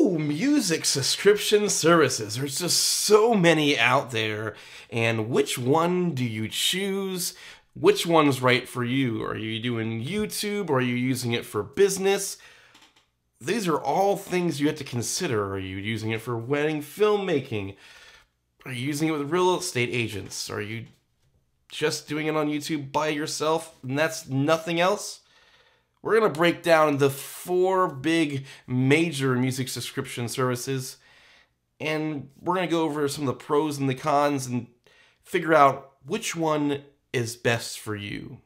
Music subscription services. There's just so many out there, and which one do you choose? Which one's right for you? Are you doing YouTube, or are you using it for business? These are all things you have to consider. Are you using it for wedding filmmaking? Are you using it with real estate agents? Are you just doing it on YouTube by yourself and that's nothing else? We're going to break down the 4 big major music subscription services, and we're going to go over some of the pros and the cons and figure out which one is best for you.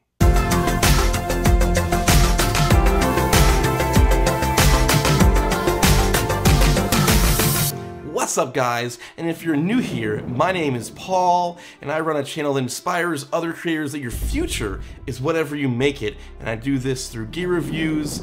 What's up, guys? And if you're new here, my name is Paul, and I run a channel that inspires other creators that your future is whatever you make it, and I do this through gear reviews,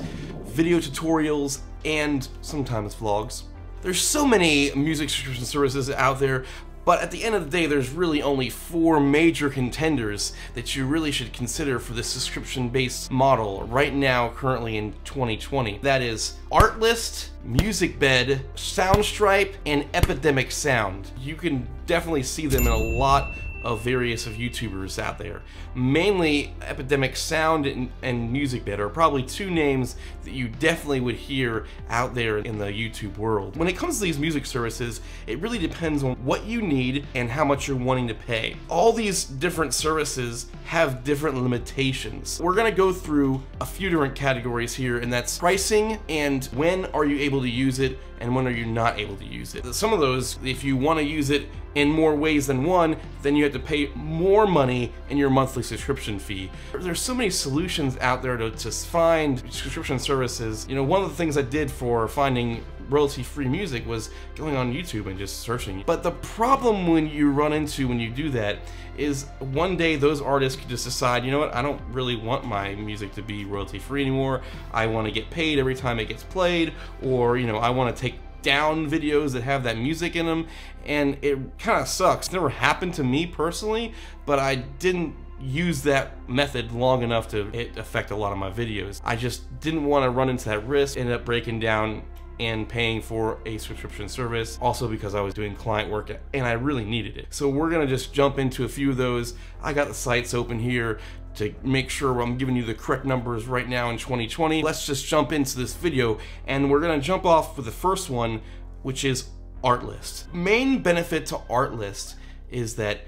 video tutorials, and sometimes vlogs. There's so many music subscription services out there, but at the end of the day, there's really only 4 major contenders that you really should consider for this subscription-based model right now, currently in 2020. That is Artlist, musicbed, Soundstripe, and Epidemic Sound. You can definitely see them in a lot of various of YouTubers out there. Mainly Epidemic Sound and musicbed are probably 2 names that you definitely would hear out there in the YouTube world. When it comes to these music services, it really depends on what you need and how much you're wanting to pay. All these different services have different limitations. We're gonna go through a few different categories here, and that's pricing and when are you able to use it and when are you not able to use it. Some of those, if you want to use it in more ways than one, then you have to pay more money in your monthly subscription fee. There's so many solutions out there to find subscription services. You know, one of the things I did for finding royalty-free music was going on YouTube and just searching. But the problem when you run into when you do that is one day those artists could just decide, you know what, I don't really want my music to be royalty-free anymore. I want to get paid every time it gets played, or, you know, I want to take down videos that have that music in them, and it kind of sucks. It never happened to me personally, but I didn't use that method long enough to affect a lot of my videos. I just didn't want to run into that risk, ended up breaking down and paying for a subscription service, also because I was doing client work and I really needed it. So we're gonna just jump into a few of those. I got the sites open here to make sure I'm giving you the correct numbers right now in 2020. Let's just jump into this video, and we're gonna jump off with the first one, which is Artlist. Main benefit to Artlist is that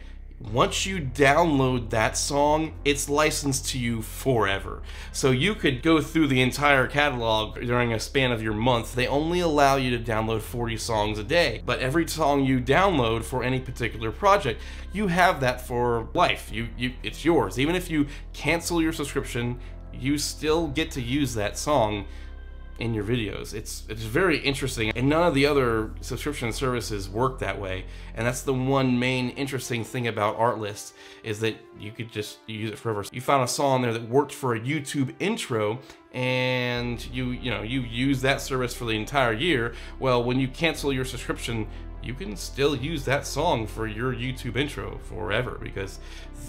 once you download that song, it's licensed to you forever. So you could go through the entire catalog during a span of your month. They only allow you to download 40 songs a day, but every song you download for any particular project, you have that for life. It's yours. Even if you cancel your subscription, you still get to use that song in your videos. It's very interesting, and none of the other subscription services work that way, and that's the one main interesting thing about Artlist, is that you could just use it forever. You found a song there that worked for a YouTube intro, and you use that service for the entire year. Well, when you cancel your subscription, you can still use that song for your YouTube intro forever, because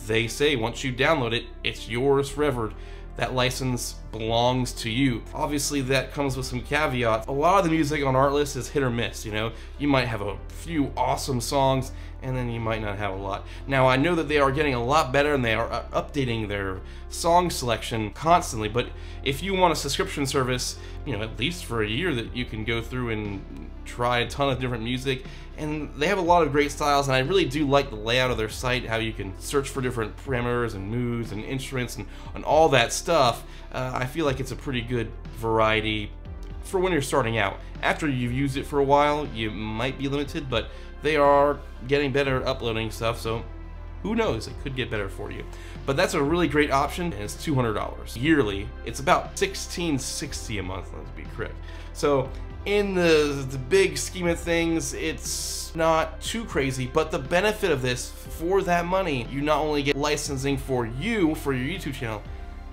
they say once you download it, it's yours forever. That license belongs to you. Obviously, that comes with some caveats. A lot of the music on Artlist is hit or miss, you know? You might have a few awesome songs, and then you might not have a lot. Now, I know that they are getting a lot better, and they are updating their song selection constantly, but if you want a subscription service, you know, at least for a year that you can go through and try a ton of different music, and they have a lot of great styles, and I really do like the layout of their site, how you can search for different parameters and moods and instruments and all that stuff. I feel like it's a pretty good variety for when you're starting out. After you've used it for a while, you might be limited, but they are getting better at uploading stuff, so who knows, it could get better for you. But that's a really great option, and it's $200 yearly. It's about $16.60 a month, let's be correct. So in the big scheme of things, it's not too crazy, but the benefit of this, for that money, you not only get licensing for you, for your YouTube channel,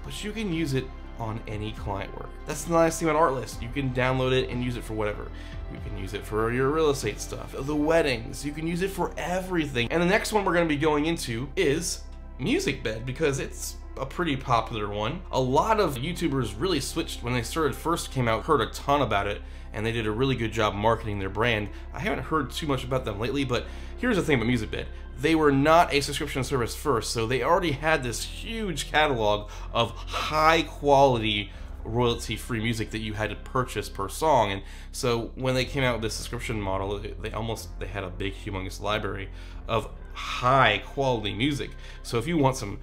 but you can use it on any client work. That's the nice thing about Artlist. You can download it and use it for whatever. You can use it for your real estate stuff, the weddings, you can use it for everything. And the next one we're gonna be going into is musicbed, because it's a pretty popular one. A lot of YouTubers really switched when they first came out, heard a ton about it, and they did a really good job marketing their brand. I haven't heard too much about them lately, but here's the thing about musicbed. They were not a subscription service first, so they already had this huge catalog of high quality royalty-free music that you had to purchase per song. And so when they came out with this subscription model, they had a big humongous library of high quality music. So if you want some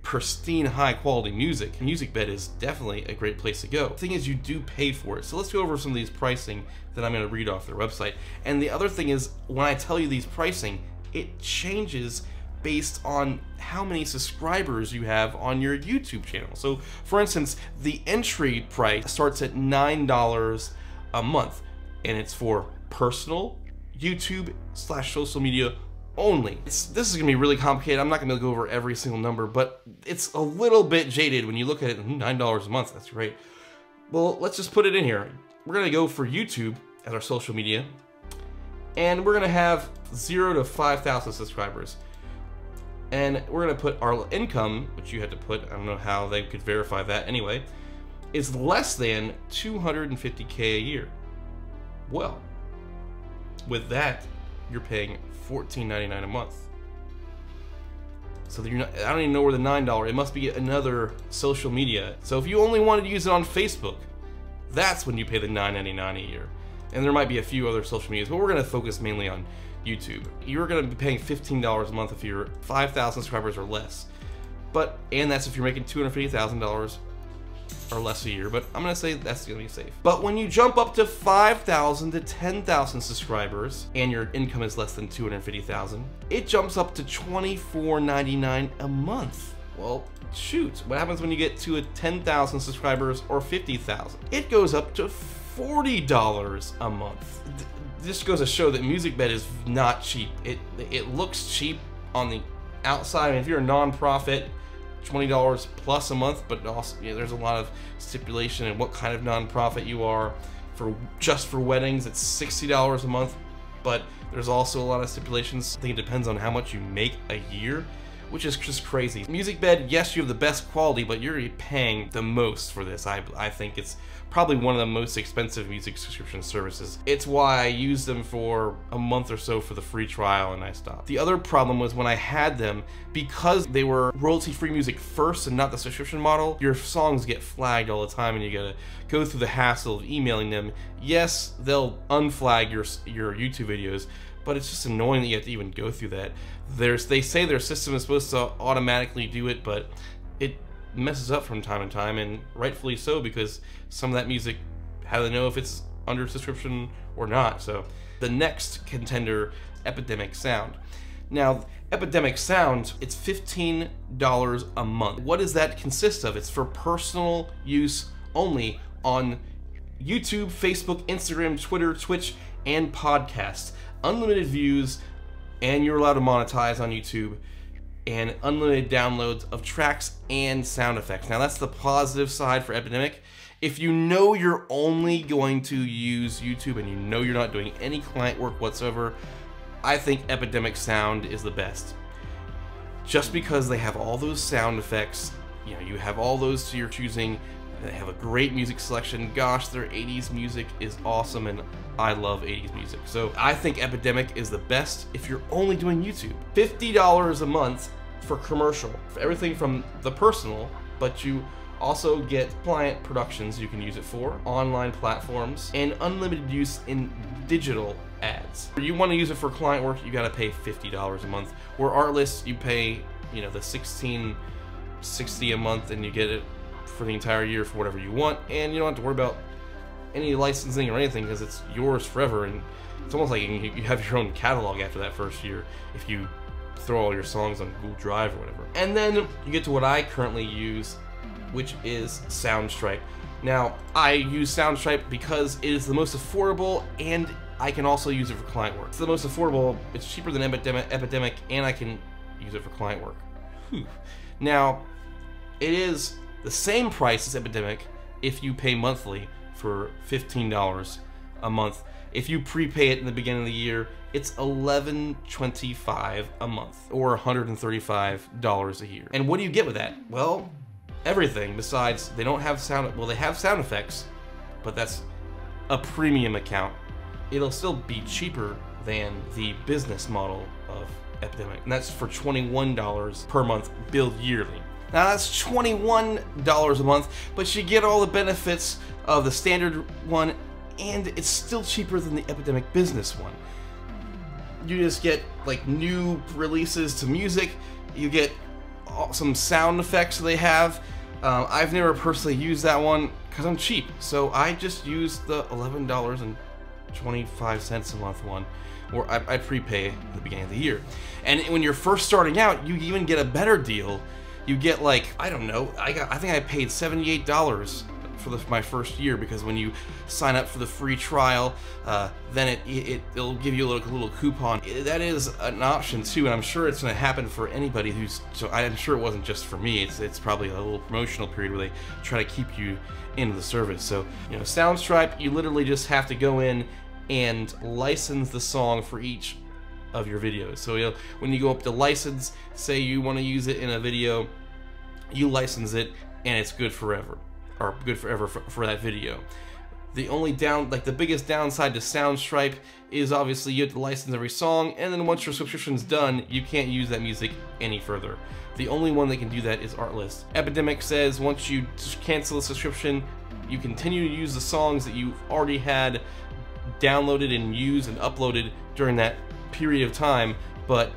pristine high quality music, musicbed is definitely a great place to go. The thing is, you do pay for it. So let's go over some of these pricing that I'm going to read off their website. And the other thing is, when I tell you these pricing, it changes based on how many subscribers you have on your YouTube channel. So for instance, the entry price starts at $9 a month, and it's for personal YouTube/social media only. This is gonna be really complicated. I'm not gonna go over every single number, but it's a little bit jaded when you look at it. $9 a month, that's great. Well, let's just put it in here. We're gonna go for YouTube as our social media, and we're gonna have 0 to 5,000 subscribers. And we're gonna put our income, which you had to put, I don't know how they could verify that anyway, is less than $250K a year. Well, with that, you're paying $14.99 a month. So you're not, I don't even know where the $9, it must be another social media. So if you only wanted to use it on Facebook, that's when you pay the $9.99 a year. And there might be a few other social medias, but we're gonna focus mainly on YouTube. You're gonna be paying $15 a month if you're 5,000 subscribers or less. And that's if you're making $250,000 or less a year, but I'm gonna say that's gonna be safe. But when you jump up to 5,000 to 10,000 subscribers and your income is less than $250,000, it jumps up to $24.99 a month. Well, shoot, what happens when you get to 10,000 subscribers or 50,000? It goes up to $40 a month. This goes to show that musicbed is not cheap. It looks cheap on the outside. I mean, if you're a non-profit, $20 plus a month, but also there's a lot of stipulation in what kind of non-profit you are. Just for weddings, it's $60 a month, but there's also a lot of stipulations. I think it depends on how much you make a year, which is just crazy. Musicbed, yes, you have the best quality, but you're paying the most for this. I think it's probably one of the most expensive music subscription services. It's why I used them for a month or so for the free trial and I stopped. The other problem was when I had them, because they were royalty-free music first and not the subscription model, your songs get flagged all the time and you gotta go through the hassle of emailing them. Yes, they'll unflag your YouTube videos, but it's just annoying that you have to even go through that. They say their system is supposed to automatically do it, but it messes up from time to time, and rightfully so, because some of that music, how do they know if it's under subscription or not? So the next contender, Epidemic Sound. Now, Epidemic Sound, it's $15 a month. What does that consist of? It's for personal use only on YouTube, Facebook, Instagram, Twitter, Twitch, and podcasts. Unlimited views, and you're allowed to monetize on YouTube, and unlimited downloads of tracks and sound effects. Now that's the positive side for Epidemic. If you know you're only going to use YouTube and you know you're not doing any client work whatsoever, I think Epidemic Sound is the best. Just because they have all those sound effects, you have all those to your choosing, they have a great music selection. Gosh, their 80s music is awesome, and I love 80s music. So I think Epidemic is the best if you're only doing YouTube. $50 a month for commercial, for everything from the personal, but you also get client productions you can use it for, online platforms, and unlimited use in digital ads. If you want to use it for client work, you gotta pay $50 a month. Where artlist, you pay, the $16.60 a month, and you get it for the entire year for whatever you want, and you don't have to worry about any licensing or anything because it's yours forever, and it's almost like you have your own catalog after that first year if you throw all your songs on Google Drive or whatever. And then you get to what I currently use, which is Soundstripe. Now, I use Soundstripe because it is the most affordable, and I can also use it for client work. It's the most affordable, it's cheaper than Epidemic, and I can use it for client work. Whew. Now, it is the same price as Epidemic if you pay monthly for $15 a month. If you prepay it in the beginning of the year, it's $11.25 a month, or $135 a year. And what do you get with that? Well, everything besides they don't have sound. Well, they have sound effects, but that's a premium account. It'll still be cheaper than the business model of Epidemic, and that's for $21 per month billed yearly. Now that's $21 a month, but you get all the benefits of the standard one, and it's still cheaper than the Epidemic business one. You just get like new releases to music, you get some sound effects they have. I've never personally used that one because I'm cheap, so I just use the $11.25 a month one, or I prepay at the beginning of the year. And when you're first starting out, you even get a better deal. You get like, I don't know, I think I paid $78 for my first year, because when you sign up for the free trial, then it'll give you a little coupon. That is an option too, and I'm sure it's going to happen for anybody who's. So I'm sure it wasn't just for me. It's probably a little promotional period where they try to keep you into the service. So Soundstripe, you literally just have to go in and license the song for each of your videos. So when you go up to license, say you want to use it in a video, you license it, and it's good forever. Or good forever for that video. The only the biggest downside to Soundstripe is obviously you have to license every song, and then once your subscription's done, you can't use that music any further. The only one that can do that is Artlist. Epidemic says once you cancel the subscription, you continue to use the songs that you've already had downloaded and used and uploaded during that period of time, but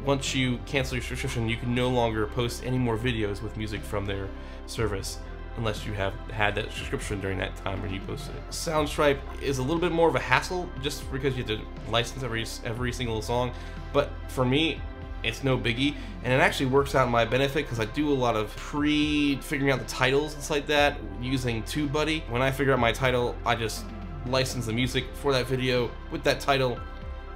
once you cancel your subscription, you can no longer post any more videos with music from their service, unless you have had that subscription during that time when you posted it. Soundstripe is a little bit more of a hassle, just because you have to license every single song, but for me, it's no biggie, and it actually works out in my benefit because I do a lot of figuring out the titles and stuff like that using TubeBuddy. When I figure out my title, I just license the music for that video with that title,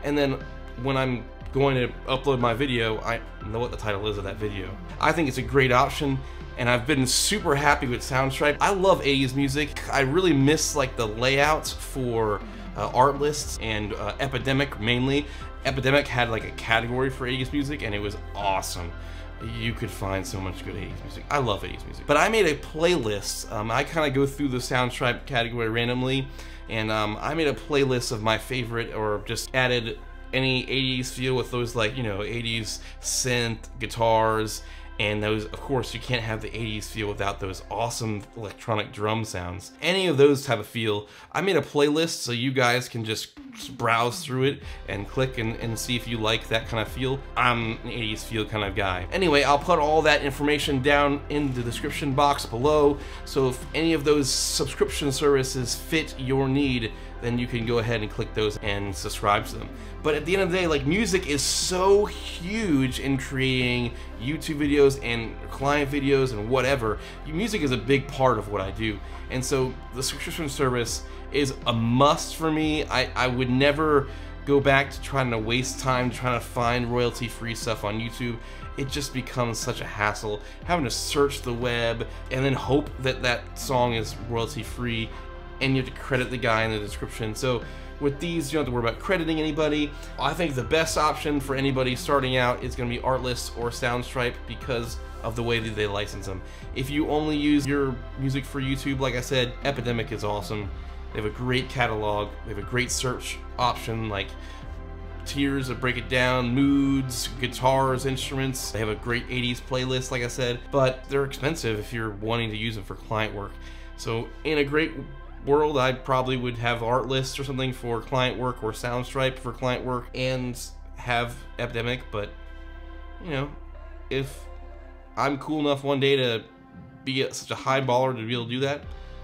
and then when I'm going to upload my video, I know what the title is of that video. I think it's a great option, and I've been super happy with Soundstripe. I love 80s music. I really miss like the layouts for Artlist and Epidemic mainly. Epidemic had like a category for 80s music, and it was awesome. You could find so much good 80s music. I love 80s music. But I made a playlist. I kind of go through the Soundstripe category randomly, and I made a playlist of my favorite, or just added any 80s feel with those, like, 80s synth guitars. And those, of course, you can't have the 80s feel without those awesome electronic drum sounds. Any of those type of feel. I made a playlist so you guys can just browse through it and click and see if you like that kind of feel. I'm an 80s feel kind of guy. Anyway, I'll put all that information down in the description box below, so if any of those subscription services fit your need, then you can go ahead and click those and subscribe to them. But at the end of the day, like, music is so huge in creating YouTube videos and client videos and whatever. Music is a big part of what I do. And so the subscription service is a must for me. I would never go back to trying to waste time trying to find royalty-free stuff on YouTube. It just becomes such a hassle having to search the web and then hope that that song is royalty-free, and you have to credit the guy in the description. So with these, you don't have to worry about crediting anybody. I think the best option for anybody starting out is going to be Artlist or Soundstripe because of the way that they license them. If you only use your music for YouTube, like I said, Epidemic is awesome. They have a great catalog. They have a great search option, like tiers that break it down, moods, guitars, instruments. They have a great 80s playlist, like I said, but they're expensive if you're wanting to use them for client work. So in a great world, I probably would have Artlist or something for client work, or Soundstripe for client work, and have Epidemic. But if I'm cool enough one day to be such a high baller to be able to do that,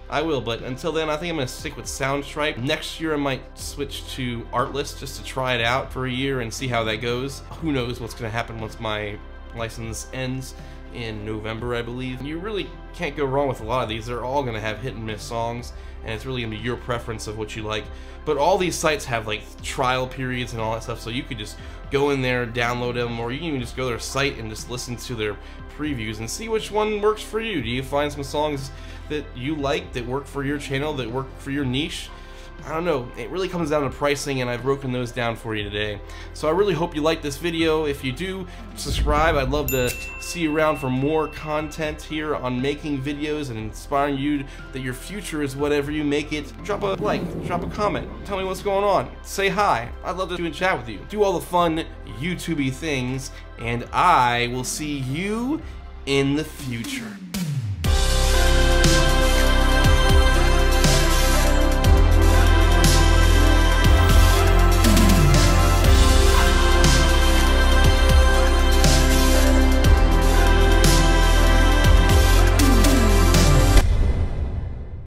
I will. But until then, I think I'm gonna stick with Soundstripe. Next year I might switch to Artlist just to try it out for a year and see how that goes. Who knows what's gonna happen once my license ends in November, I believe. You really can't go wrong with a lot of these. They're all gonna have hit and miss songs, and it's really gonna be your preference of what you like. But all these sites have like trial periods and all that stuff, so you could just go in there, download them, or you can even just go to their site and just listen to their previews and see which one works for you. Do you find some songs that you like, that work for your channel, that work for your niche? I don't know, it really comes down to pricing, and I've broken those down for you today. So I really hope you like this video. If you do, subscribe. I'd love to see you around for more content here on making videos and inspiring you that your future is whatever you make it. Drop a like, drop a comment, tell me what's going on, say hi. I'd love to do a chat with you. Do all the fun YouTube-y things, and I will see you in the future.